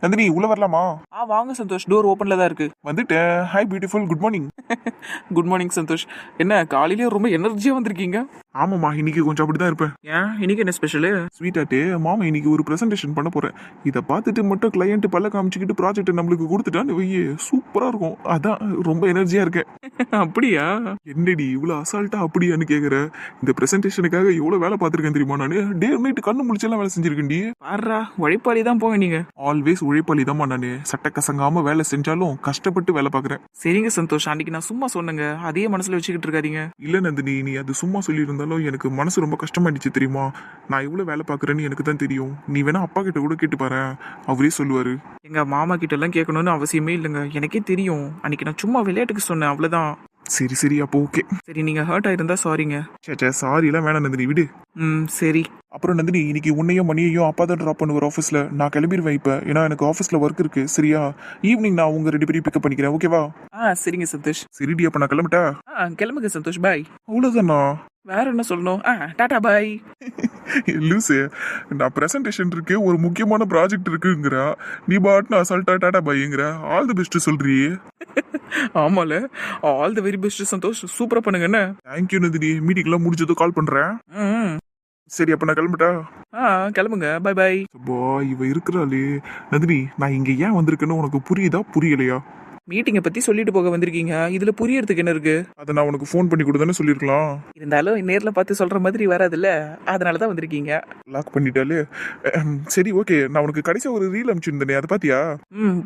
நந்தினி உள்ள வரலாமா? வாங்க சந்தோஷ், டோர் ஓப்பன்ல தான் இருக்கு. வந்துட்டேன். Hi beautiful, good morning. Good morning Santhosh. என்ன காலையிலேயே ரொம்ப எனர்ஜியா வந்திருக்கீங்க? ஆமாம்மா, இன்னைக்கு கொஞ்சம் அப்படிதான் இருப்பேன். ஏன் இன்னைக்கு என்ன ஸ்பெஷலு? ஸ்வீட்டாட்டு மாமா இன்னைக்கு ஒரு ப்ரெசன்டேஷன் பண்ண போறேன். இதை பார்த்துட்டு மட்டும் கிளையண்ட் பல்ல காமிச்சிக்கிட்டு ப்ராஜெக்ட் நம்மளுக்கு கொடுத்துட்டான்னு வையே, சூப்பரா இருக்கும். அதான் ரொம்ப எனர்ஜியா இருக்கேன். அப்படியா? என்னடி இவ்வளவு அசால்ட்டா அப்படியான்னு கேக்குற? இந்த ப்ரெசன்டேஷனுக்காக எவ்வளவு வேலை பார்த்திருக்கேன் தெரியுமா? நானு டே நைட் கண்ணு முடிச்செல்லாம் வேலை செஞ்சிருக்கேன்டி. பாடுறா, உழைப்பாளி தான் போங்க நீங்க. ஆல்வேஸ் உழைப்பாளி தான் நானு. சட்ட கசங்காம வேலை செஞ்சாலும் கஷ்டப்பட்டு வேலை பார்க்கறேன். சரிங்க சந்தோஷ், அன்னைக்கு நான் சும்மா சொன்னேங்க, அதே மனசுல வச்சுக்கிட்டு இருக்காதீங்க. இல்ல நந்தினி, நீ அது சும்மா சொல்லியிருந்தாலும் எனக்கு மனசு ரொம்ப கஷ்டமாயிடுச்சு தெரியுமா? நான் இவ்வளவு வேலை பார்க்கறேன்னு எனக்கு தான் தெரியும். நீ வேணா அப்பா கிட்ட கூட கேட்டு பாரு, அவரே சொல்லுவாரு. எங்க மாமா கிட்ட எல்லாம் கேட்கணும்னு அவசியமே இல்லைங்க, எனக்கே தெரியும். அன்னைக்கு நான் சும்மா விளையாட்டுக்கு சொன்னேன், அவ்வளவுதான். சரி சரி, அப்போ ஓகே. சரி, நீங்க ஹர்ட் ஆயிருந்தா சாரிங்க. சே சாரி எல்லாம் வேணாம் நந்தினி, விடு. சரி. அப்புறம் நந்தினி, இன்னைக்கு உன்னையும் மணியையும் அப்பா தான் ட்ராப் பண்ணுவார் ஆஃபீஸ்ல. நான் கிளம்பிடுவேன் இப்ப, ஏன்னா எனக்கு ஆஃபீஸ்ல ஒர்க் இருக்கு. சரியா? ஈவினிங் நான் உங்க ரெண்டு பேரையும் பிக்கப் பண்ணிக்கிறேன், ஓகேவா? சரிங்க சந்தோஷ். சரிடி, அப்ப நான் கிளம்பிட்டா? கிளம்புங்க சந்தோஷ், பாய். அவ்வளவுதானா? வேற என்ன சொல்லணும்? டாடா பாய். லூசு, நான் பிரசன்டேஷன் இருக்கு, ஒரு முக்கியமான ப்ராஜெக்ட் இருக்குங்கிறா, நீ பாட்னு அசால்ட்டா டாடா பைங்கிற. ஆல் தி பெஸ்ட் சொல்றியே. ஆமால, all the very best Santhosh, சூப்பரா பண்ணுங்க. என்ன? தேங்க்யூ நந்தினி, மீட்டிங் எல்லாம் முடிஞ்சதும் கால் பண்றேன். சரி, அப்ப நான் கிளம்பிட்டா? கிளம்புங்க, பை பை. இவ இருக்கிறாளே. நந்தினி, நான் இங்க ஏன் வந்திருக்கேன்னு உனக்கு புரியுதா புரியலையா? மீட்டிங்கை பத்தி சொல்லிட்டு போக வந்திருக்கீங்க, இதுல புரியறதுக்கு என்ன இருக்கு? அதை நான் உனக்கு ஃபோன் பண்ணி கொடுத்தானே சொல்லிருக்கலாம். இருந்தாலும் நேர்ல பார்த்து சொல்ற மாதிரி வராதுல்ல, அதனாலதான் வந்திருக்கீங்க. லாக் பண்ணிட்டாலே. சரி ஓகே, நான் உனக்கு கடைசியா ஒரு ரீல் அனுப்பிச்சிருந்தேனே, அதை பாத்தியா?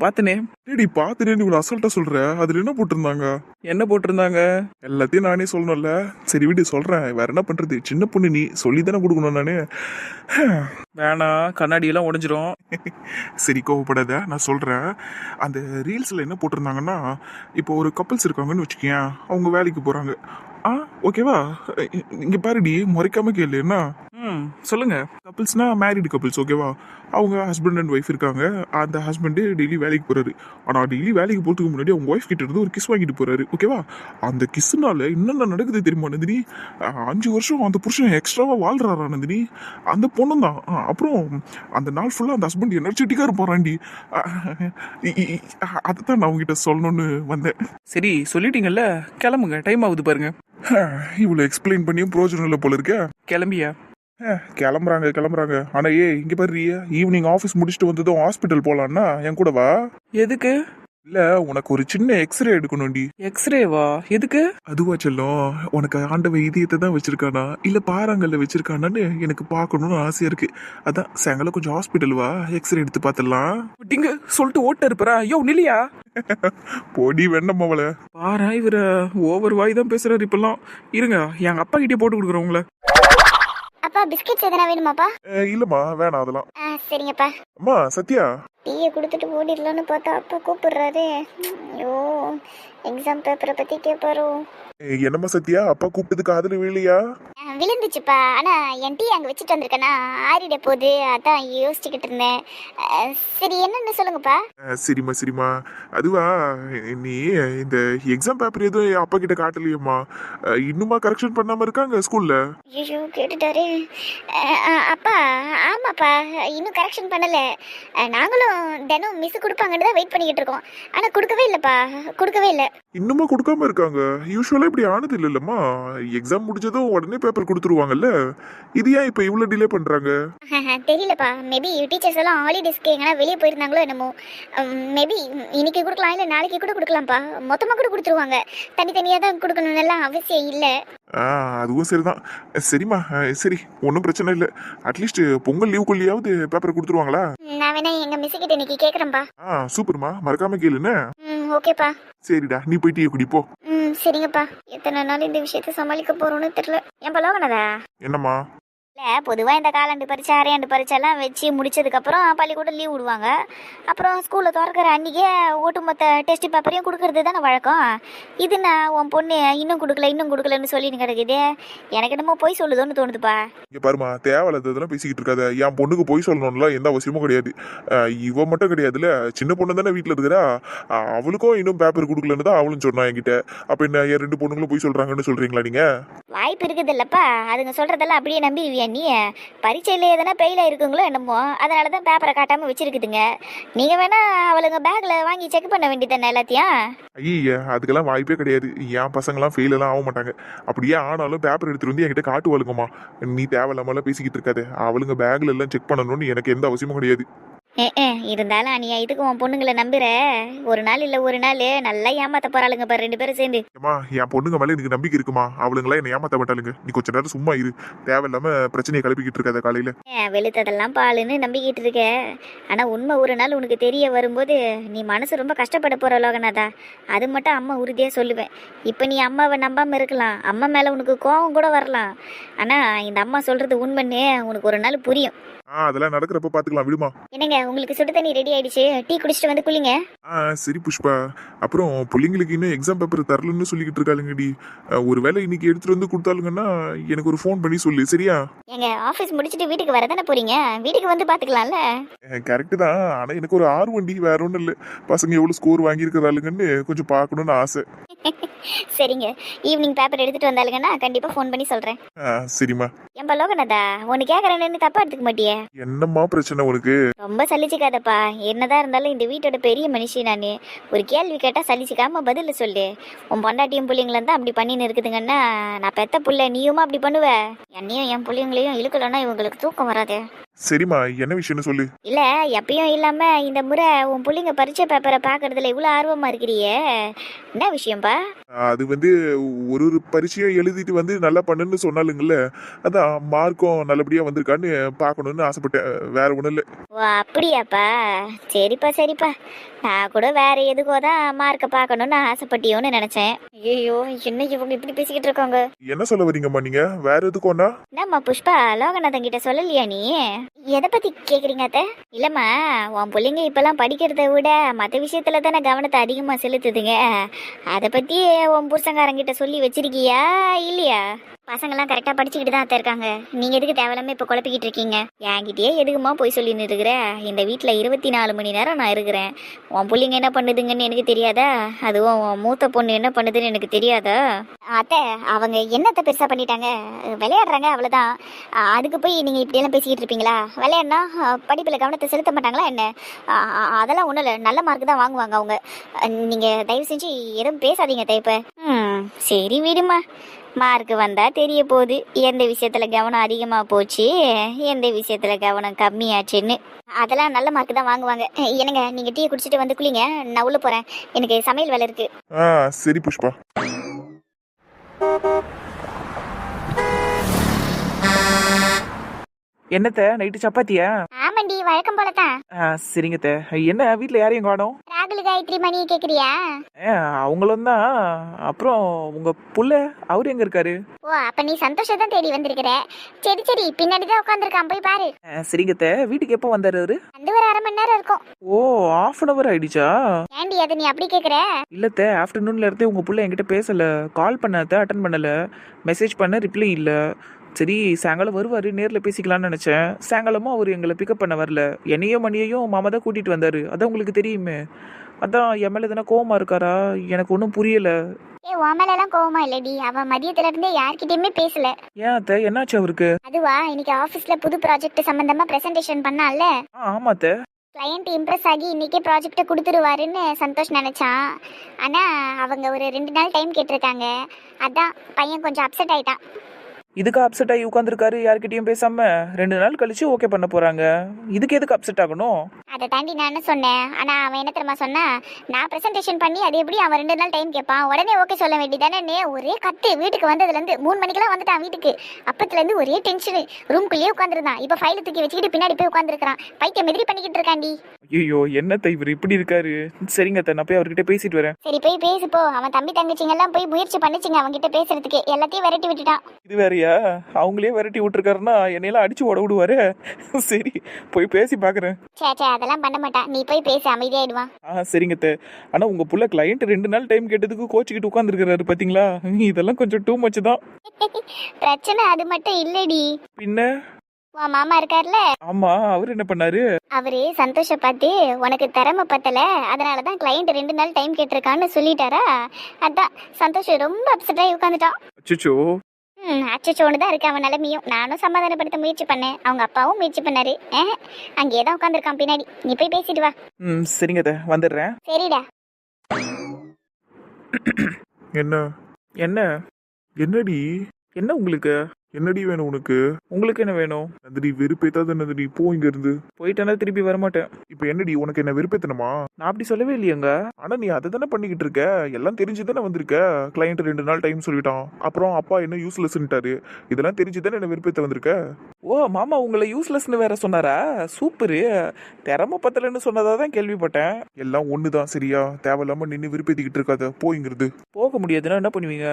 பாத்தனே. டேடி பாத்துட்டேன்னு இவ்வளவு அசால்ட்டா சொல்ற, அதுல என்ன போட்டிருந்தாங்க? என்ன போட்டிருந்தாங்க? எல்லாத்தையும் நானே சொல்லணும்ல. சரி விடு, சொல்றேன். வேற என்ன பண்றது, சின்ன பொண்ணு நீ, சொல்லித்தானே கொடுக்கணும் நானு. வேணா, கண்ணாடி எல்லாம் உடைஞ்சிரும். சரி கோவப்படாத, நான் சொல்றேன். அந்த ரீல்ஸ்ல என்ன போட்டிருந்தாங்கன்னா, இப்போ ஒரு கப்பல்ஸ் இருக்காங்கன்னு வச்சுக்கேன், அவங்க வேலைக்கு போறாங்க. ஓகேவா? இங்க பாருடி, முறைக்காம கேளு. என்ன சொல்லுங்க. கப்பிள்ஸ்னா மேரிடு கப்பிள்ஸ், ஓகேவா? அவங்க ஹஸ்பண்ட் அண்ட் ஒய்ஃப் இருக்காங்க. அந்த ஹஸ்பண்டு டெய்லி வேலைக்கு போறாரு. ஆனால் டெய்லி வேலைக்கு போகிறதுக்கு முன்னாடி அவங்க ஒய்ஃப் கிட்ட இருந்து ஒரு கிஸ் வாங்கிட்டு போறாரு, ஓகேவா? அந்த கிஸ்னால என்னென்ன நடக்குது தெரியுமா நந்தினி? 5 வருஷம் அந்த புருஷன் எக்ஸ்ட்ராவா வாழ்றாரா நந்தினி, அந்த பொண்ணு தான். அப்புறம் அந்த நாள் ஃபுல்லாக அந்த ஹஸ்பண்ட் எனர்ஜெட்டிக்காக இருப்பாராண்டி. அதுதான் நான் உங்ககிட்ட சொல்லணும்னு வந்தேன். சரி சொல்லிட்டீங்கல்ல, கிளம்புங்க, டைம் ஆகுது பாருங்க. இவ்வளோ எக்ஸ்பிளைன் பண்ணியும் பிரோஜனம் இல்லை போல இருக்க. கிளம்பியா? கிளம்புறாங்க. ஆனா இங்க பாரு, ஈவினிங் ஆபீஸ் முடிச்சுட்டு வந்ததும் ஹாஸ்பிட்டல் போலான்னா என் கூட வா. எதுக்கு? இல்ல, உனக்கு ஒரு சின்ன எக்ஸ்ரே எடுக்கணும்டி. எக்ஸ்ரேவா? எதுக்கு? அதுவா செல்லம், உனக்கு ஆண்டவ இதயத்தை தான் வச்சிருக்கானா இல்ல பாறாங்கல்ல வச்சிருக்கானான்னு எனக்கு பார்க்கணும்னு ஆசையா இருக்கு. அதான் சாயங்காலம் கொஞ்சம் ஹாஸ்பிட்டல் வா, எக்ஸ்ரே எடுத்து பார்த்துடலாம். விட்டிங்க சொல்லிட்டு ஓட்ட இருப்பா. ஐயோ நில்லையா? பொடி வேண்டாம் அவளை. பாரா, இவர ஓவர் வாய் தான் பேசுறாரு இப்பெல்லாம். இருங்க, எங்க அப்பா கிட்டே போட்டு கொடுக்குறேன் உங்களை. அப்பா பிஸ்கெட்ஸ் எதனா வேணுமாப்பா? இல்லம்மா, வேணாம் அதெல்லாம். சரிங்கப்பா. அம்மா சத்யா, டீயை கொடுத்துட்டு ஓடிடலான்னு பார்த்தா அப்பா கூப்பிடுறாரு. ஐயோ, எக்ஸாம் பேப்பரை பத்தி கேட்பாரோ? என்னம்மா சத்யா, அப்பா கூப்பிட்டதுக்கு காதுல விழலையா? விழுந்துச்சுப்பா. ஆனா என் டீ அங்க வச்சுட்டு வந்திருக்கேனா, ஆறிட போகுது, அதான் யோசிச்சுக்கிட்டு இருந்தேன். சரி என்னன்னு சொல்லுங்கப்பா. சரிம்மா. அதுவா, நீ இந்த எக்ஸாம் பேப்பர் எதுவும் அப்பா கிட்ட காட்டலையம்மா? இன்னுமா கரெக்ஷன் பண்ணாம இருக்காங்க ஸ்கூல்ல? ஐயோ கேட்டுட்டாரு. அப்பா ஆமாப்பா, இன்னும் கரெக்ஷன் பண்ணல. நாங்களும் தினம் மிஸ் கொடுப்பாங்கன்னு தான் வெயிட் பண்ணிக்கிட்டு இருக்கோம். ஆனா கொடுக்கவே இல்லப்பா, கொடுக்கவே இல்லை. இன்னுமா கொடுக்காம இருக்காங்க? யூஸ்வலா இப்படி ஆனது இல்லல்லம்மா. எக்ஸாம் முடிஞ்சதும் உடனே பேப்பர் கொடுத்துருவாங்கல்ல. இது ஏன் இப்ப இவ்வளவு டிலே பண்றாங்க? தெரியலப்பா, மேபி டீச்சர்ஸ் எல்லாம் ஹாலிடேஸ்க்கு எங்கன்னா வெளியே போயிருந்தாங்களோ என்னமோ. மேபி இன்னைக்கு கொடுக்கலாம், இல்லை நாளைக்கு கூட கொடுக்கலாம்ப்பா. மொத்தமாக கூட கொடுத்துருவாங்க, தனித்தனியாக தான் கொடுக்கணும்னு அவசியம் இல்லை. அதுவும் சரிதான். சரிம்மா, சரி ஒன்றும் பிரச்சனை இல்லை. அட்லீஸ்ட் பொங்கல் லீவுக்குள்ளேயாவது பேப்பர் கொடுத்துருவாங்களா? நான் வேணா எங்க மிஸ் கிட்ட இன்னைக்கு கேட்குறேன்ப்பா. சூப்பர்மா, மறக்காம கேளுன்னு. ஓகேப்பா. சரிடா, நீ போய் டீ குடி போ. சரிங்கப்பா. எத்தனை நாள் இந்த விஷயத்த சமாளிக்க போறோம்னு தெரியல. என் பலவனதா என்னம்மா? இல்லை, பொதுவாக இந்த காலாண்டு பரீட்சை அரையாண்டு பரீட்சைலாம் வச்சு முடிச்சதுக்கப்புறம் பள்ளிக்கூடம் லீவ் விடுவாங்க. அப்புறம் ஸ்கூலில் திறக்கிற அன்றைக்கே ஒட்டுமொத்த டெஸ்ட் பேப்பரையும் கொடுக்கறது தானே வழக்கம். இது நான் உன் பொண்ணு இன்னும் கொடுக்கலன்னு சொல்லின்னு கிடக்குது. எனக்கு என்னமோ போய் சொல்லுதோன்னு தோணுதுப்பா. இங்க பாருமா, தேவையில்லாததெல்லாம் பேசிக்கிட்டு இருக்காத. என் பொண்ணுக்கு போய் சொல்லணும்ல எந்த அவசியமும் கிடையாது. இவ மட்டும் கிடையாதுல்ல, சின்ன பொண்ணு தானே வீட்டில் இருக்கிறா. அவளுக்கும் இன்னும் பேப்பர் கொடுக்கலன்னு தான் அவளும் சொன்னா என்கிட்ட. அப்போ என்ன, என் 2 பொண்ணுங்களும் போய் சொல்றாங்கன்னு சொல்றீங்களா நீங்க? வாய்ப்பு இருக்குது இல்லப்பா, அதுங்க சொல்றதெல்லாம் அப்படியே நம்பிடுவியா நீ பரீட்சையில் எதனா பெயில் ஆயிருக்குங்களோ என்னமோ, அதனால தான் பேப்பரை காட்டாமல் வச்சிருக்குதுங்க. நீங்கள் வேணா அவளுங்க பேக்கில் வாங்கி செக் பண்ண வேண்டியதானே எல்லாத்தையும். ஐயா அதுக்கெல்லாம் வாய்ப்பே கிடையாது. என் பசங்களாம் ஃபெயில் எல்லாம் ஆக மாட்டாங்க. அப்படியே ஆனாலும் பேப்பர் எடுத்துட்டு வந்து என்கிட்ட காட்டுவாளுங்கம்மா. நீ தேவையில்லாமலாம் பேசிக்கிட்டு இருக்காது. அவளுங்க பேக்ல எல்லாம் செக் பண்ணணும்னு எனக்கு எந்த அவசியமும் கிடையாது. இருந்தாலும் அனியா இதுக்கு உன் பொண்ணுங்களை நம்புற. ஒரு நாள் இல்லை ஒரு நாள் நல்லா ஏமாத்த போறாளுங்க பாரு 2 பேரும் சேர்ந்து. ஏம்மா என் பொண்ணுங்க மேல எனக்கு நம்பிக்கை இருக்குமா? அவளுங்களாம் என்னை ஏமாத்த மாட்டாளுங்க. நீ கொஞ்ச நேரம் சும்மா இரு. தேவையில்லாம பிரச்சனையை கிளப்பிக்கிட்டு இருக்காத காலையில. வெளுத்ததெல்லாம் பாலுன்னு நம்பிக்கிட்டு இருக்க. ஆனால் உண்மை ஒரு நாள் உனக்கு தெரிய வரும்போது நீ மனசு ரொம்ப கஷ்டப்பட போகிற லோகநாதா. அது மட்டும் அம்மா உறுதியாக சொல்லுவேன். இப்போ நீ அம்மாவை நம்பாமல் இருக்கலாம், அம்மா மேலே உனக்கு கோபம் கூட வரலாம். ஆனால் இந்த அம்மா சொல்கிறது உண்மைன்னு உனக்கு ஒரு நாள் புரியும். அதெல்லாம் நடக்கிறப்ப பாத்துக்கலாம், விடுமா. என்னங்க உங்களுக்கு சுடு தண்ணி ரெடி ஆயிடுச்சு, டீ குடிச்சிட்டு வந்து குளிங்க. சரி புஷ்பா. அப்புறம் பிள்ளைங்களுக்கு இன்னும் எக்ஸாம் பேப்பர் தரலன்னு சொல்லிக்கிட்டு இருக்காளுங்கடி. ஒருவேளை இன்னைக்கு எடுத்துட்டு வந்து கொடுத்தாலுங்கன்னா எனக்கு ஒரு ஃபோன் பண்ணி சொல்லு, சரியா? எங்க ஆஃபீஸ் முடிச்சுட்டு வீட்டுக்கு வர தானே போறீங்க, வீட்டுக்கு வந்து பாத்துக்கலாம்ல. கரெக்டு தான். ஆனா எனக்கு ஒரு ஆர்வண்டி, வேற ஒன்றும் இல்லை. பசங்க எவ்வளவு ஸ்கோர் வாங்கியிருக்கிறாளுங்கன்னு கொஞ்சம் பார்க்கணும்னு ஆசை. சரிங்க, ஈவினிங் பேப்பர் எடுத்துட்டு வந்தாலுங்கன்னா கண்டிப்பா ஃபோன் பண்ணி சொல்றேன். சரிம்மா. ஏன்பா லோகநாதா, ஒன்னு கேக்குறேன்னு தப்பா எடுத்துக்க மாட்டியே? என்னம்மா பிரச்சனை உனக்கு? ரொம்ப சலிச்சுக்காதப்பா. என்னதான் இருந்தாலும் இந்த வீட்டோட பெரிய மனுஷி நானு. ஒரு கேள்வி கேட்டா சலிச்சுக்காம பதில சொல்லு. உன் பொண்டாட்டியும் பிள்ளைங்களும் தான் அப்படி பண்ணின்னு இருக்குதுங்கன்னா நான் பெத்த புள்ள, நீயுமா அப்படி பண்ணுவ? என்னையும் என் பிள்ளைங்களையும் இழுக்கலன்னா இவங்களுக்கு தூக்கம் வராது. சரிம்மா, என்ன விஷயம்னு சொல்லு. இல்ல எப்பயும் இல்லாம இந்த முறை உன் பிள்ளைங்க பரீட்சை பேப்பரை பாக்குறதுல இவ்வளவு ஆர்வமா இருக்கிறியே, என்ன விஷயம்பா? அது வந்து ஒரு ஒரு பரீட்சையும் எழுதிட்டு வந்து நல்லா பண்ணுன்னு சொன்னாலுங்கல்ல, அதான் மார்க்கும் நல்லபடியா வந்திருக்கான்னு பார்க்கணும்னு ஆசைப்பட்டேன். வேற ஒன்றும் இல்லை. ஓ அப்படியாப்பா, சரிப்பா சரிப்பா. நான் கூட வேற எதுக்கோ தான் மார்க்கை பார்க்கணும்னு ஆசைப்பட்டியோன்னு நினைச்சேன். ஐயோ என்ன இவங்க இப்படி பேசிக்கிட்டு இருக்காங்க? என்ன சொல்ல வரீங்கம்மா நீங்க? வேற எதுக்கோண்ணா? என்னம்மா புஷ்பா, லோகநாதன் கிட்ட சொல்லலையா நீ? எதை பத்தி கேக்குறீங்க அத்தை? இல்லம்மா, உன் பிள்ளைங்க இப்பெல்லாம் படிக்கிறத விட மற்ற விஷயத்துல தானே கவனத்தை அதிகமா செலுத்துதுங்க. அதை பத்தி உன் புருஷங்காரங்கிட்ட சொல்லி வச்சிருக்கியா இல்லையா? பசங்கெல்லாம் கரெக்டா படிச்சுக்கிட்டு தான் அத்தை இருக்காங்க. நீங்க எதுக்கு தேவையில்லாம இப்ப குழப்பிக்கிட்டு இருக்கீங்க? என்கிட்டயே எதுக்குமா போய் சொல்லின்னு இருக்கிற? இந்த வீட்டுல 24 மணி நேரம் நான் இருக்கிறேன். உன் பிள்ளைங்க என்ன பண்ணுதுங்கன்னு எனக்கு தெரியாதா? அதுவும் உன் மூத்த பொண்ணு என்ன பண்ணுதுன்னு எனக்கு தெரியாதா? அத்தை அவங்க என்னத்தை பெருசா பண்ணிட்டாங்க? விளையாடுறாங்க அவ்வளவுதான். அதுக்கு போய் நீங்க இப்படி எல்லாம் பேசிக்கிட்டு இருப்பீங்களா? விளையாடுனா படிப்புல கவனத்தை செலுத்த மாட்டாங்களா என்ன? அதெல்லாம் ஒண்ணும் இல்லை, நல்ல மார்க் தான் வாங்குவாங்க அவங்க. நீங்க தயவு செஞ்சு எதுவும் பேசாதீங்க இப்ப. சரி விடுமா, மார்க் வந்தா தெரிய போகுது எந்த விஷயத்துல கவனம் அதிகமா போச்சு, எந்த விஷயத்துல கவனம் கம்மியாச்சுன்னு. அதெல்லாம் நல்ல மார்க் தான் வாங்குவாங்க. என்னங்க நீங்க டீ குடிச்சிட்டு வந்து குளிங்க, நான் உள்ள போறேன். எனக்கு சமையல் வேலை இருக்கு. சரி புஷ்பா. என்னத்த நைட்டு சப்பாத்தியா? ஆமாண்டி, வழக்கம் போலதான். சரிங்கத்த. என்ன வீட்டில் யாரையும் காணோம்? ராகுல் காயத்ரி மணியை கேக்குறியா? அவங்களும் தான். அப்புறம் உங்க புள்ள அவரு எங்க இருக்காரு? ஓ அப்ப நீ சந்தோஷம் தான் தேடி வந்திருக்கிற. சரி சரி, பின்னாடி தான் உட்காந்துருக்கான், போய் பாரு. சரிங்கத்த. வீட்டுக்கு எப்போ வந்தாரு அவரு? அந்த ஒரு 1/2 மணி நேரம் இருக்கும். ஓ, 1/2 hour ஆயிடுச்சா? ஏண்டி அதை நீ அப்படி கேக்குற? இல்லத்த, ஆஃப்டர்நூன்ல இருந்தே உங்க புள்ள என்கிட்ட பேசல. கால் பண்ணாத, அட்டன் பண்ணல. மெசேஜ் பண்ண ரிப்ளை இல்ல. சரி சாயங்காலம் வருவாரு, நேரில் பேசிக்கலாம்னு நினச்சேன். சாயங்காலமும் அவர் எங்களை பிக்கப் பண்ண வரல. என்னையும் மணியையும் மாமா தான் கூட்டிகிட்டு வந்தார். அதான் உங்களுக்கு தெரியுமே. அதான் என் மேலே எதனா கோவமா இருக்காரா? எனக்கு ஒன்றும் புரியல. உன் மேல எல்லாம் கோவமா இல்லடி, அவன் மதியத்துல இருந்தே யார்கிட்டயுமே பேசல. ஏன் அத்தை, என்னாச்சு அவருக்கு? அதுவா, இன்னைக்கு ஆபீஸ்ல புது ப்ராஜெக்ட் சம்பந்தமா பிரசன்டேஷன் பண்ணால. ஆமா அத்தை. கிளையண்ட் இம்ப்ரெஸ் ஆகி இன்னைக்கே ப்ராஜெக்டை கொடுத்துருவாருன்னு சந்தோஷ் நினைச்சான். ஆனா அவங்க ஒரு 2 நாள் டைம் கேட்டிருக்காங்க. அதான் பையன் கொஞ்சம் அப்செட் ஆயிட்டான். இதுக்கு அப்செட் ஆகி உட்காந்துருக்காரு, யார்கிட்டயும் பேசாம? 2 நாள் கழிச்சு ஓகே பண்ண போறாங்க. இதுக்கு எதுக்கு அப்செட் ஆகணும்? அதை தாண்டி நான் சொன்னேன். ஆனா அவன் என்ன தெரியுமா சொன்னா, நான் பிரசன்டேஷன் பண்ணி அது எப்படி அவன் 2 நாள் டைம் கேட்பான், உடனே ஓகே சொல்ல வேண்டியதானே. ஒரே கத்து. வீட்டுக்கு வந்ததுல இருந்து 3 மணிக்கெல்லாம் வந்துட்டான் வீட்டுக்கு. அப்பத்துல இருந்து ஒரே டென்ஷன். ரூம்குள்ளேயே உட்காந்துருந்தான். இப்ப ஃபைல் தூக்கி வச்சுக்கிட்டு பின்னாடி போய் உட்காந்துருக்கான். பைத்தியம் எதிரி பண்ணிக்கிட்டு இருக்காண்டி. ஐயோ, என்னத்த இவர் இப்படி இருக்காரு? சரிங்க அத்தை, நான் போய் அவர்கிட்ட பேசிட்டு வரேன். சரி போய் பேசு போ. அவன் தம்பி தங்கச்சிங்க எல்லாம் போய் முயற்சி பண்ணிச்சிங்க அவன்கிட்ட பேசுறதுக்கு. எல்லாத்தையும் விரட்டி விட்டுட்டான். இது வேறையா? அவங்களே விரட்டி விட்டுருக்காருன்னா என்னையெல்லாம் அடிச்சு ஓட விடுவாரு. சரி போய் பேசி பாக்குறேன். சே அதெல்லாம் பண்ண மாட்டான். நீ போய் பேசி அமைதியாயிடுவான். சரிங்க அத்தை. ஆனா உங்க புள்ள கிளையண்ட் 2 நாள் டைம் கேட்டதுக்கு கோச்சிக்கிட்டு உட்காந்துருக்காரு பாத்தீங்களா? இதெல்லாம் கொஞ்சம் டூ மச் தான். பிரச்சனை அது மட்டும் இல்லடி. பின்ன உன் மாமா இருக்கார்ல, ஆமா, அவர் என்ன பண்ணாரு? அவரு சந்தோஷ பார்த்து உனக்கு திறமை பத்தல, அதனாலதான் கிளையண்ட் 2 நாள் டைம் கேட்டிருக்கான்னு சொல்லிட்டாரா. அதான் சந்தோஷ் ரொம்ப அப்செட் ஆகி உட்காந்துட்டான். அச்சோ. அச்சோன்னு தான் இருக்கு அவன் நிலைமையும். நானும் சமாதானப்படுத்த முயற்சி பண்ணேன், அவங்க அப்பாவும் முயற்சி பண்ணாரு. அங்கேயே தான் உட்காந்துருக்கான் பின்னாடி. நீ போய் பேசிட்டு வா. சரிங்க அத்தை, வந்துடுறேன். சரிடா. என்ன என்ன என்னடி என்ன உங்களுக்கு என்னடி வேணும் உனக்கு? உங்களுக்கு என்ன வேணும்? நந்தினி வெறுப்பேத்தாத நந்தினி, போ இங்க இருந்து. போயிட்டேன்னா திருப்பி வரமாட்டேன். இப்ப என்னடி உனக்கு என்ன வெறுப்பேத்தனமா? நான் அப்படி சொல்லவே இல்லையேங்க. ஆனா நீ அதை தானே பண்ணிக்கிட்டு இருக்க, எல்லாம் தெரிஞ்சுதானே வந்திருக்க. கிளையண்ட் 2 நாள் டைம் சொல்லிட்டான், அப்புறம் அப்பா என்ன யூஸ்லெஸ்ன்ட்டாரு. இதெல்லாம் தெரிஞ்சுதானே என்ன வெறுப்பேத்த வந்திருக்க. ஓ மாமா உங்களை யூஸ்லெஸ்னு வேற சொன்னாரா? சூப்பரு. திறமை பத்தலன்னு சொன்னதா தான் கேள்விப்பட்டேன். எல்லாம் ஒண்ணுதான் சரியா? தேவையில்லாம நின்று வெறுப்பேத்திக்கிட்டு இருக்காத, போய்ங்கிறது. போக முடியாதுன்னா என்ன பண்ணுவீங்க?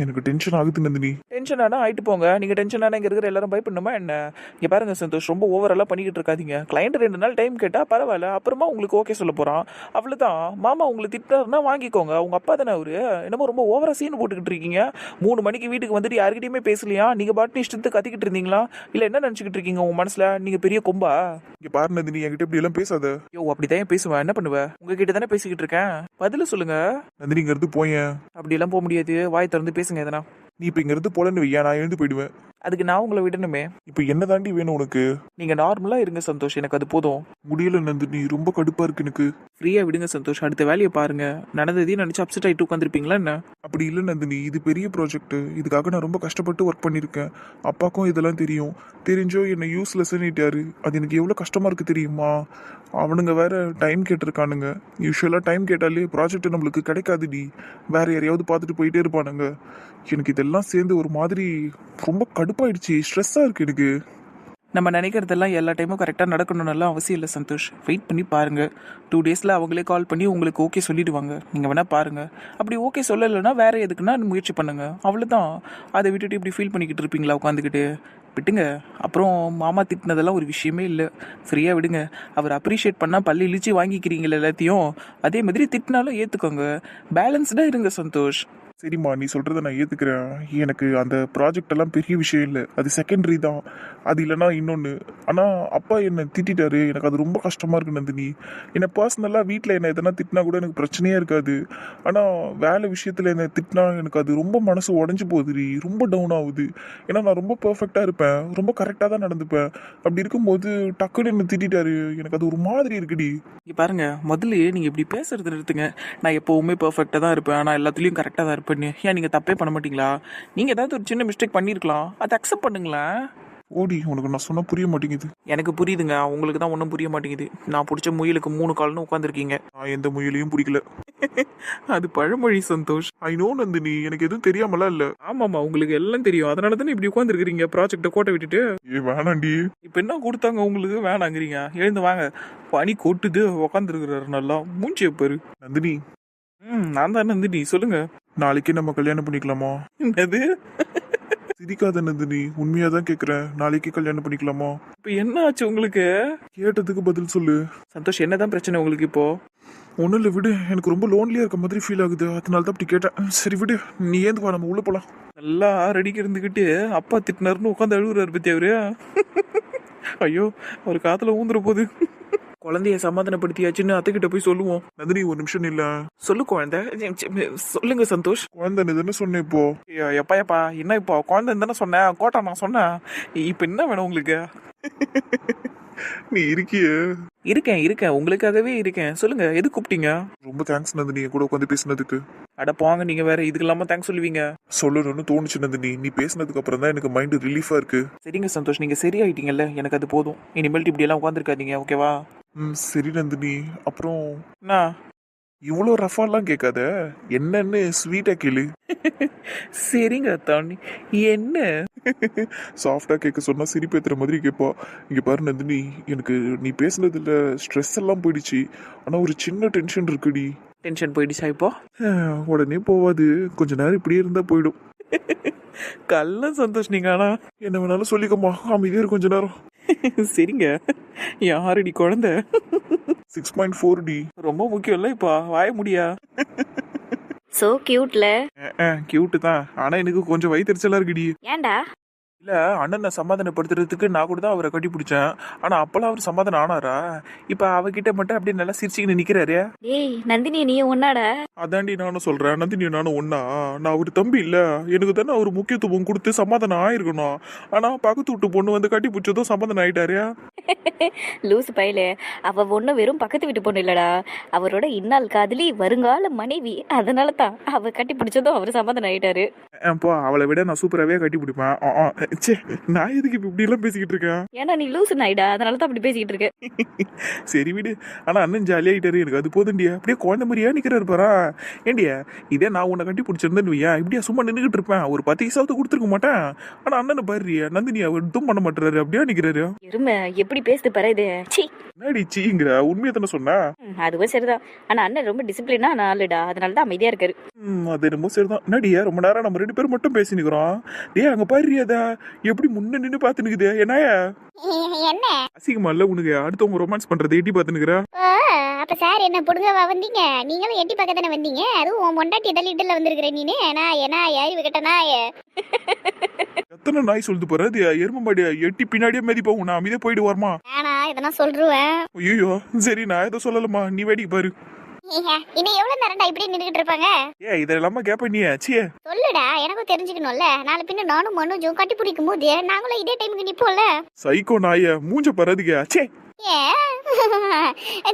எனக்கு டென்ஷன் ஆகுது நந்தினி. டென்ஷன் ஆனா ஆயிட்டு போங்க. நீங்க டென்ஷன் ஆனா இங்க இருக்கிற எல்லாரும் பயப்படணுமா என்ன? இங்க பாருங்க சந்தோஷ், ரொம்ப ஓவரெல்லாம் பண்ணிக்கிட்டு இருக்காதீங்க. கிளைண்ட் 2 நாள் டைம் கேட்டா பரவாயில்ல, அப்புறமா உங்களுக்கு ஓகே சொல்ல போறான், அவ்வளவுதான். மாமா உங்களை திட்டாருன்னா வாங்கிக்கோங்க, உங்க அப்பா தானே அவரு. என்னமோ ரொம்ப ஓவரா சீன் போட்டுக்கிட்டு இருக்கீங்க. 3 மணிக்கு வீட்டுக்கு வந்துட்டு யாருக்கிட்டையுமே பேசலையா? நீங்க பாட்டு இஷ்டத்துக்கு கத்திக்கிட்டு இருந்தீங்களா? இல்ல என்ன நினைச்சுக்கிட்டு இருக்கீங்க உங்க மனசுல? நீங்க பெரிய கொம்பா? இங்க பாரு நந்தினி, என்கிட்ட இப்படி எல்லாம் பேசாத. யோ அப்படிதான் பேசுவேன், என்ன பண்ணுவேன்? உங்ககிட்ட தானே பேசிக்கிட்டு இருக்கேன், பதில சொல்லுங்க. நந்தினி இங்க இருந்து போயேன். அப்படி எல்லாம் போக முடியாது, வாய் திறந்து பேசுங்க எதனா. நீ இப்ப இங்க இருந்து போலன்னு வையா, நான் எழுந்து போயிடுவேன். அதுக்கு நான் உங்களை விடணுமே. இப்ப என்ன தாண்டி வேணும் உனக்கு? நீங்க நார்மலா இருங்க சந்தோஷ், எனக்கு அது போதும். முடியல நந்தினி, ரொம்ப கடுப்பா இருக்கு எனக்கு. ஃப்ரீயா விடுங்க சந்தோஷ், அடுத்த வேலையை பாருங்க. நடந்ததையும் நினைச்சு அப்செட் ஆயிட்டு உட்காந்துருப்பீங்களா என்ன? அப்படி இல்லை நந்தினி, இது பெரிய ப்ராஜெக்ட். இதுக்காக நான் ரொம்ப கஷ்டப்பட்டு ஒர்க் பண்ணியிருக்கேன். அப்பாக்கும் இதெல்லாம் தெரியும். தெரிஞ்சோ என்னை யூஸ்லெஸ்ன்னுட்டாரு. அது எனக்கு எவ்வளோ கஷ்டமா இருக்கு தெரியுமா? அவனுங்க வேற டைம் கேட்டிருக்கானுங்க. யூஸ்வலாக டைம் கேட்டாலே ப்ராஜெக்ட் நம்மளுக்கு கிடைக்காதுடி, வேற யாரையாவது பார்த்துட்டு போயிட்டே இருப்பானுங்க. எனக்கு இதெல்லாம் சேர்ந்து ஒரு மாதிரி ரொம்ப கடுப்பாயிடுச்சு, ஸ்ட்ரெஸ்ஸாக இருக்கு எனக்கு. நம்ம நினைக்கிறதெல்லாம் எல்லா டைமும் கரெக்டாக நடக்கணும்னு அவசியம் இல்லை சந்தோஷ். வெயிட் பண்ணி பாருங்க. 2 டேஸில் அவங்களே கால் பண்ணி உங்களுக்கு ஓகே சொல்லிடுவாங்க. நீங்கள் வேணால் பாருங்க. அப்படி ஓகே சொல்லலைன்னா வேற எதுக்குன்னா முயற்சி பண்ணுங்க, அவ்வளோதான். அதை விட்டுட்டு இப்படி ஃபீல் பண்ணிக்கிட்டு இருப்பீங்களா உட்காந்துக்கிட்டு? விட்டுங்க. அப்புறம் மாமா திட்டினதெல்லாம் ஒரு விஷயமே இல்லை, ஃப்ரீயாக விடுங்க. அவர் அப்ரிஷியேட் பண்ணால் பள்ளி இழிச்சு வாங்கிக்கிறீங்களா எல்லாத்தையும், அதே மாதிரி திட்டினாலும் ஏற்றுக்கோங்க. பேலன்ஸ்டாக இருங்க சந்தோஷ். சரிம்மா, நீ சொல்கிறத நான் ஏற்றுக்கிறேன். எனக்கு அந்த ப்ராஜெக்ட் எல்லாம் பெரிய விஷயம் இல்லை, அது செகண்டரி தான். அது இல்லைனா இன்னொன்று. ஆனால் அப்பா என்னை திட்டாரு, எனக்கு அது ரொம்ப கஷ்டமாக இருக்கு நந்தினி. என்னை பர்சனலாக வீட்டில் என்னை எதனா திட்டினா கூட எனக்கு பிரச்சனையே இருக்காது. ஆனால் வேலை விஷயத்தில் என்னை திட்டினா எனக்கு அது ரொம்ப மனசு உடஞ்சி போகுதுடி, ரொம்ப டவுன் ஆகுது. ஏன்னா நான் ரொம்ப பர்ஃபெக்டாக இருப்பேன், ரொம்ப கரெக்டாக தான் நடந்துப்பேன். அப்படி இருக்கும்போது டக்குன்னு என்னை திட்டாரு, எனக்கு அது ஒரு மாதிரி இருக்குடி. இங்கே பாருங்க, முதல்ல நீங்கள் இப்படி பேசுறது நிறுத்துங்க. நான் எப்போவுமே பர்ஃபெக்டாக தான் இருப்பேன், நான் எல்லாத்துலேயும் கரெக்டாக தான் இருப்பேன். ஏன் நீங்கள் தப்பே பண்ண மாட்டீங்களா? நீங்கள் ஏதாவது ஒரு சின்ன மிஸ்டேக் பண்ணியிருக்கலாம், அதை அக்செப்ட் பண்ணுங்களேன். ஓடி, உனக்கு நான் சொன்னால் புரிய மாட்டேங்குது. எனக்கு புரியுதுங்க, உங்களுக்கு தான் ஒன்றும் புரிய மாட்டேங்குது. நான் பிடிச்ச முயலுக்கு 3 கால்னு உட்காந்துருக்கீங்க. நான் எந்த முயலையும் பிடிக்கல. அது பழமொழி சந்தோஷ். ஐ நோ நந்தினி, எனக்கு எதுவும் தெரியாமலாம் இல்லை. ஆமாம்மா, உங்களுக்கு எல்லாம் தெரியும், அதனால தானே இப்படி உட்காந்துருக்கிறீங்க ப்ராஜெக்டை கோட்டை விட்டுட்டு. வேணாண்டி. இப்போ என்ன கொடுத்தாங்க உங்களுக்கு? வேணாங்கிறீங்க. எழுந்து வாங்க, பனி கொட்டுது, உட்காந்துருக்கிறாரு நல்லா, மூஞ்சி பாரு. நந்தினி. நான் தான் நந்தினி, சொல்லுங்க. நாளைக்கே நம்ம கல்யாணம் பண்ணிக்கலாமா? என்னது? சிரிக்காத நந்தினி, உண்மையா தான் கேக்குறேன். நாளைக்கே கல்யாணம் பண்ணிக்கலாமா? இப்போ என்ன ஆச்சு உங்களுக்கு? கேட்டதுக்கு பதில் சொல்லு. சந்தோஷ், என்னதான் பிரச்சனை உங்களுக்கு இப்போ? ஒன்றும் இல்லை, விடு. எனக்கு ரொம்ப லோன்லியா இருக்க மாதிரி ஃபீல் ஆகுது, அதனால தான் அப்படி கேட்டேன். சரி விடு, நீ ஏந்து வா, நம்ம உள்ள போலாம். நல்லா ரெடிக்கு இருந்துக்கிட்டு அப்பா திட்டினாருன்னு உட்காந்து அழுகுறாரு பத்தி அவரு. ஐயோ, அவர் காத்துல ஊந்துற போது. குழந்தைய சமாதானப்படுத்தியாச்சுன்னு அத்தைக்கிட்ட போய் சொல்லுவோம். நந்தினி, ஒரு நிமிஷம் இல்ல. சொல்லு குழந்தை. சொல்லுங்க சந்தோஷ். குழந்தை தானே சொன்னேன் இப்போ. எப்பா என்ன இப்போ குழந்தை தானே சொன்னேன், கோட்டா நான் சொன்னேன். இப்போ என்ன வேணும் உங்களுக்கு? நீ இருக்கிய? இருக்கேன், உங்களுக்காகவே இருக்கேன். சொல்லுங்க, எது கூப்பிட்டீங்க? ரொம்ப தேங்க்ஸ் நந்தினி, என் கூட உட்காந்து பேசினதுக்கு. அட போங்க, நீங்க வேற இதுக்கு இல்லாம தேங்க்ஸ் சொல்லுவீங்க. சொல்லணும்னு தோணுச்சு நந்தினி, நீ பேசினதுக்கு அப்புறம் தான் எனக்கு மைண்ட் ரிலீஃபா இருக்கு. சரிங்க சந்தோஷ், நீங்க சரியாயிட்டீங்கல்ல, எனக்கு அது போதும். இனிமேல்ட்டு இப்படி எல்லாம் உட்காந்துருக்காதீங்க, ஓகேவா? சரி நந்தினி. அப்புறம் என்ன? இவ்வளோ ரஃபாலாம் கேட்காத, என்னன்னு ஸ்வீட்டா கேளு. சரிங்க தாண்டி. என்ன சாஃப்டா கேட்க சொன்னா சிரிப்பேத்துற மாதிரி கேட்பா. இங்க பாரு நந்தினி, எனக்கு நீ பேசுனதுல ஸ்ட்ரெஸ் எல்லாம் போயிடுச்சு, ஆனா ஒரு சின்ன டென்ஷன் இருக்குடி. டென்ஷன் போயிடுச்சா இப்போ? உடனே போவாது, கொஞ்ச நேரம் இப்படியே இருந்தா போயிடும். கல்ல சந்தோஷ் நீங்க. ஆனா என்ன வேணாலும் சொல்லிக்கம்மா, அமைதியா இரு கொஞ்ச நேரம். சரிங்க. யாரடி குழந்தை? 6.4D. ரொம்ப முக்கியம் இல்ல இப்போ, வாய முடியா? சோ கியூட்ல. கியூட்டு தான், ஆனா எனக்கு கொஞ்சம் வயிற்றுச்சலா இருக்குடி. ஏன்டா? இல்ல அண்ணனை சமாதானப்படுத்துறதுக்கு நான் கூட தான் அவரை கட்டி பிடிச்சேன். ஆனா அப்பெல்லாம் அவர் சமாதானம் ஆனாரா? இப்ப அவகிட்ட மட்டும் அப்படியே நல்லா சிரிச்சுக்கின்னு நிக்கிறாரு. ஏய் நந்தினி நீ ஒன்னாடா? அதாண்டி நானும் சொல்றேன், நந்தினி நானும் ஒன்னா. நான் அவர் தம்பி இல்ல, எனக்கு தானே அவர் முக்கியத்துவம் கொடுத்து சமாதானம் ஆயிருக்கணும். ஆனா பக்கத்து வீட்டு பொண்ணு வந்து கட்டி பிடிச்சதும் சமாதானம் ஆயிட்டாரு. லூசு பயலே, அவ ஒன்றும் வெறும் பக்கத்து வீட்டு பொண்ணு இல்லடா, அவரோட இந்நாள் காதலி, வருங்கால மனைவி. அதனால தான் அவ கட்டி பிடிச்சதும் அவர் சமாதானம் ஆயிட்டாரு. அப்போ அவளை விட நான் சூப்பராகவே கட்டி பிடிப்பேன். ச்சே, நான் எதுக்கு இப்போ இப்படி எல்லாம் பேசிக்கிட்டு இருக்கேன்? ஏன்னா நீ லூசு நாயிடா, அதனால தான் அப்படி பேசிக்கிட்டு இருக்க. சரி விடு. ஆனா அண்ணன் ஜாலியாகிட்டாரு, எனக்கு அது போதுண்டியா. அப்படியே குழந்தை மாதிரியா நிக்கிறாரு பாரா. ஏண்டியா, இதே நான் உன்னை கட்டி பிடிச்சிருந்தேன்னு வையா, இப்படியா சும்மா நின்றுகிட்டு இருப்பேன், ஒரு 10 பைசாவது கொடுத்துருக்க மாட்டேன். ஆனா அண்ணனை பாருறியா, நந்தினி அவர் இதுவும் பண்ண மாட்டாரு, அப்படியா நிக்கிறாரு. எருமை எப்படி பேசுது பாரு இது. சி என்னடி சீங்கிற, உண்மையை தானே சொன்னா? அதுவும் சரிதான். ஆனா அண்ணன் ரொம்ப டிசிப்ளினா ஆளுடா, அதனால தான் அமைதியா இருக்காரு. அது என்னமோ சரிதான். என்னடியா ரொம்ப நேரம் நம்ம 2 பேரும் மட்டும் பேசி நிக்கிறோம். டேய் அங்க பாருறியாதா எப்படி முன்ன நின்னு பாத்து நிக்குது. என்னயா என்ன அசிங்கமா இல்ல உனக்கு? அடுத்தவங்க ரொமான்ஸ் பண்றதை எட்டி பாத்து நிக்கிற. அப்ப சார் என்ன புடுங்கவா வந்தீங்க? நீங்களும் எட்டி பக்கம் தானே வந்தீங்க? அதுவும் உன் பொண்டாட்டி தள்ளிட்டுல வந்திருக்கிற நீனு. நான் ஏன்னா யாரி விக்கட்டனா எத்தனை நாய் சொல்லிட்டு போற? அது எரும மாடியா எட்டி பின்னாடியே மிதி போகும். நான் அமைதியா போயிட்டு வரமா? ஆனா இதெல்லாம் சொல்றேன். ஐயோ சரி, நான் எதை சொல்லலமா, நீ வேடிக்கை பாரு. இன்னும் எவ்வளவு நேரம்டா இப்படி நின்றுகிட்டு இருப்பாங்க? இதெல்லாம கேப்ப நீ? சே சொல்லுடா, எனக்கும் தெரிஞ்சுக்கணும்ல. நாளை பின்ன நானும் மனுஜும் கட்டி பிடிக்கும் போது நாங்களும் இதே டைமுக்கு நிப்போம்ல. சைக்கோ நாய மூஞ்ச பறதுக்கா. சே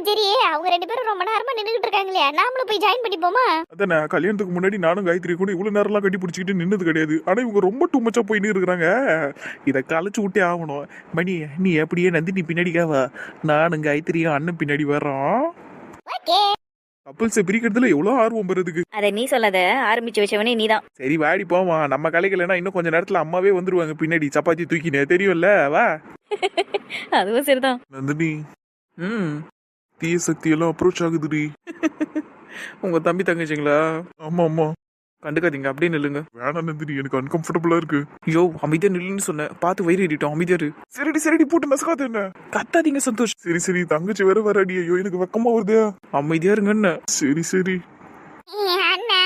சரி, அவங்க 2 பேரும் ரொம்ப நேரமா நின்றுகிட்டு இருக்காங்களே, நாமளும் போய் ஜாயின் பண்ணிப்போமா? அதானே, கல்யாணத்துக்கு முன்னாடி நானும் காயத்ரி கூட இவ்வளவு நேரம்லாம் கட்டி பிடிச்சிக்கிட்டு நின்னது கிடையாது. ஆனா இவங்க ரொம்ப டூ மச்சா போயின்னு இருக்கிறாங்க. இதை கலைச்சு விட்டே ஆகணும். மணி, நீ அப்படியே நந்தினி பின்னாடிக்காவா, நானும் காயத்ரியும் அண்ணன் பின்னாடி வர்றோம். கப்பல்ஸை பிரிக்கிறதுல எவ்வளவு ஆர்வம் வருதுக்கு. அதை நீ சொல்லாத, ஆரம்பிச்சு வச்சவனே நீதான். சரி வாடி போமா, நம்ம கலைக்கலன்னா இன்னும் கொஞ்ச நேரத்துல அம்மாவே வந்துருவாங்க பின்னாடி, சப்பாத்தி தூக்கினே தெரியும்ல. வா. அதுவும் சரிதான். நந்தினி, தீய சக்தி எல்லாம் அப்ரோச் ஆகுதுடி. உங்க தம்பி தங்கச்சிங்களா? ஆமா ஆமா. கண்டுக்காதீங்க, அப்படியே நில்லுங்க. வேணாம் நந்தினி, எனக்கு அன்கம்ஃபர்டபுளா இருக்கு. ஐயோ அமைதியா நில்லுன்னு சொன்னேன், பார்த்து வயிறு ஏறிட்டோம். அமைதியாரு. சரிடி போட்டு நசுக்காத என்ன. கத்தாதீங்க சந்தோஷ். சரி தங்கச்சி வேற வராடி. ஐயோ எனக்கு வெக்கமா வருது. அமைதியா இருங்கன்னு. சரி. அண்ணா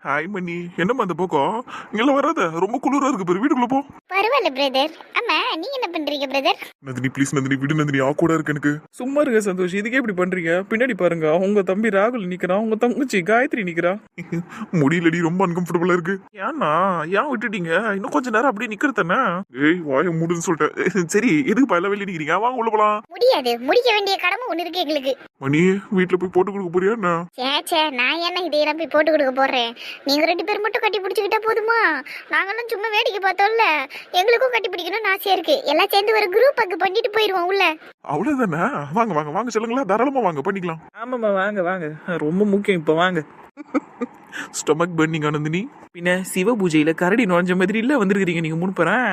ஹாய் மணி, என்னம்மா அந்த பக்கம்? இங்கெல்லாம் வராத, ரொம்ப குளிரா இருக்கு பாரு, வீட்டுக்குள்ள போ. பரவாயில்ல பிரதர். அம்மா நீங்க என்ன பண்றீங்க பிரதர்? நந்தினி ப்ளீஸ் நந்தினி, விடு நந்தினி, ஆக்கூடா இருக்கு எனக்கு. சும்மா இருங்க சந்தோஷ், இதுக்கே இப்படி பண்றீங்க? பின்னாடி பாருங்க, உங்க தம்பி ராகுல் நிக்கிறான், உங்க தங்கச்சி காயத்ரி நிக்கிறா. முடியலடி, ரொம்ப அன்கம்ஃபர்டபுளா இருக்கு. ஏன்னா ஏன் விட்டுட்டீங்க? இன்னும் கொஞ்ச நேரம் அப்படியே நிக்கிறதானே. ஏய் வாய மூடுன்னு சொல்லிட்டேன். சரி எதுக்கு பல வெளியே நிக்கிறீங்க? வாங்க உள்ள போலாம். முடியாது, முடிக்க வேண்டிய கடமை ஒண்ணு இருக்கு எங்களுக்கு. மணி, வீட்டுல போய் போட்டு கொடுக்க போறியா என்ன? சே நான் என்ன இதையெல்லாம் போய் போட்டு கொடுக்க போறேன். நீங்க 2 பேர் மட்டும் கட்டி பிடிச்சுக்கிட்டா போதுமா? நாங்களும் சும்மா வேடிக்கை பார்த்தோம்ல, எங்களுக்கும் கட்டி பிடிக்கணும்னு ஆசையா இருக்கு. எல்லாம் சேர்ந்து ஒரு குரூப் அக்கு பண்ணிட்டு போயிருவோம் உள்ள. அவ்வளவுதானே? வாங்க சொல்லுங்களா, தாராளமா வாங்க பண்ணிக்கலாம். ஆமாம்மா வாங்க, ரொம்ப முக்கியம் இப்ப வாங்க. Stomach burning Nandini. பின்ன சிவ பூஜையில கரடி நுழைஞ்ச மாதிரி இல்ல வந்திருக்கீங்க நீங்க முன்பறேன்.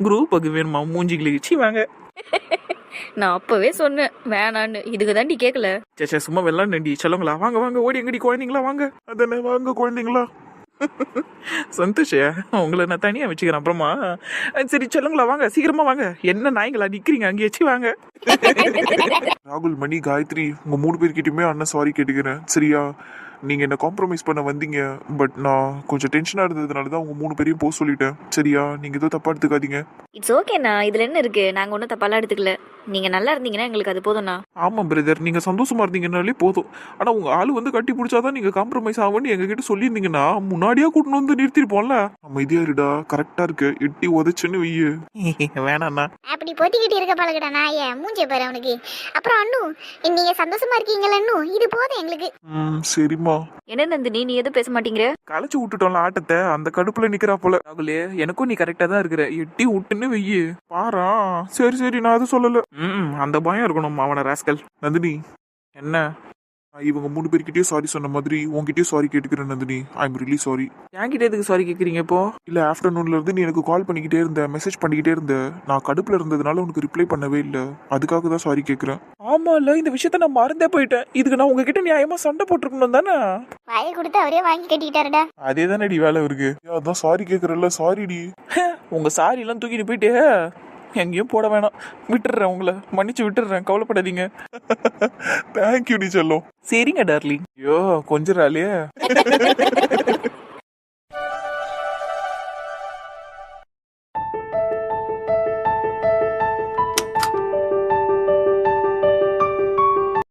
குரூப் அக்கு வேணுமா மூஞ்சிகளுக்கு? சீ வாங்க. நான் அப்பவே சொன்னேன் வேணான்னு, இதுக்கு தாண்டி கேட்கல. சேச்சா சும்மா வெள்ளாம் நண்டி சொல்லுங்களா. வாங்க ஓடி எங்கடி குழந்தைங்களா வாங்க. அதானே, வாங்க குழந்தைங்களா. சந்தோஷ, உங்களை நான் தனியா வச்சுக்கிறேன் அப்புறமா. சரி சொல்லுங்களா, வாங்க சீக்கிரமா வாங்க. என்ன நாய்ங்களா நிக்கிறீங்க அங்கேயாச்சு? வாங்க. ராகுல், மணி, காயத்ரி, உங்க 3 பேர்கிட்டயுமே அண்ணன் சாரி கேட்டுக்கிறேன். சரியா? நீங்க என்ன காம்ப்ரமைஸ் பண்ண வந்தீங்க, பட் நான் கொஞ்சம் டென்ஷனா இருந்ததுனால தான் உங்க 3 பேரையும் போக சொல்லிட்டேன். சரியா? நீங்க எதுவும் தப்பா எடுத்துக்காதீங்க. இட்ஸ் ஓகேண்ணா, இதுல என்ன இருக்கு? நாங்க ஒன்றும் தப்பாலாம் எடுத்துக்கல. நீங்க நல்லா இருந்தீங்கன்னா எங்களுக்கு அது போதும்ண்ணா. ஆமா பிரதர், நீங்க சந்தோஷமா இருந்தீங்கன்னாலே போதும். ஆனா உங்க ஆளு வந்து கட்டி பிடிச்சாதான் நீங்க காம்ப்ரமைஸ் ஆகும்னு எங்க கிட்ட சொல்லியிருந்தீங்கன்னா முன்னாடியே கூட்டின்னு வந்து நிறுத்திருப்போம்ல. அமைதியா இருடா, கரெக்டா இருக்கு. எட்டி உதச்சுன்னு வெய்யு. வேணாண்ணா. அப்படி போத்திக்கிட்டு இருக்க பழகடா நாயே, மூஞ்சே பாரு அவனுக்கு. அப்புறம் அண்ணு, நீங்க சந்தோஷமா இருக்கீங்களா அண்ணு? இது போதும் எங்களுக்கு. சரிம்மா. என்ன நந்தினி, நீ எதுவும் பேச மாட்டேங்கிற? களைச்சு விட்டுட்டோம்ல ஆட்டத்தை, அந்த கடுப்புல நிக்கிறா போல. ராகுலே, எனக்கும் நீ கரெக்டா தான் இருக்கிற. எட்டி விட்டுன்னு வெய்யு பாரா. சரி, நான் அது சொல்லல. அந்த பயம் இருக்கணும் அவன ராஸ்கல். நந்தினி, என்ன? இவங்க 3 பேர்கிட்டயும் சாரி சொன்ன மாதிரி உங்ககிட்டயும் சாரி கேட்டுக்கிறேன் Nandini. I am really sorry. என்கிட்ட எதுக்கு சாரி கேக்குறீங்க இப்போ? இல்ல, ஆஃப்டர்நூன்ல இருந்து நீ எனக்கு கால் பண்ணிக்கிட்டே இருந்த, மெசேஜ் பண்ணிக்கிட்டே இருந்த. நான் கடுப்புல இருந்ததுனால உனக்கு ரிப்ளை பண்ணவே இல்லை. அதுக்காக தான் சாரி கேட்குறேன். ஆமா இல்ல, இந்த விஷயத்த நான் மறந்தே போயிட்டேன். இதுக்கு நான் உங்ககிட்ட நியாயமா சண்டை போட்டிருக்கணும் தானே? வாயை கொடுத்து அவரே வாங்கி கட்டிக்கிட்டாருடா. அதே தானடி வேலை இருக்கு. அதான் சாரி கேட்கறல்ல, சாரிடி. உங்க சாரி எல்லாம் தூக்கிட்டு போயிட்டு எங்கேயும் போட வேணாம். விட்டுடுறேன், உங்களை மன்னிச்சு விட்டுடுறேன், கவலைப்படாதீங்க. தேங்க்யூ டி செல்லம். சரிங்க டார்லிங். ஐயோ கொஞ்சம்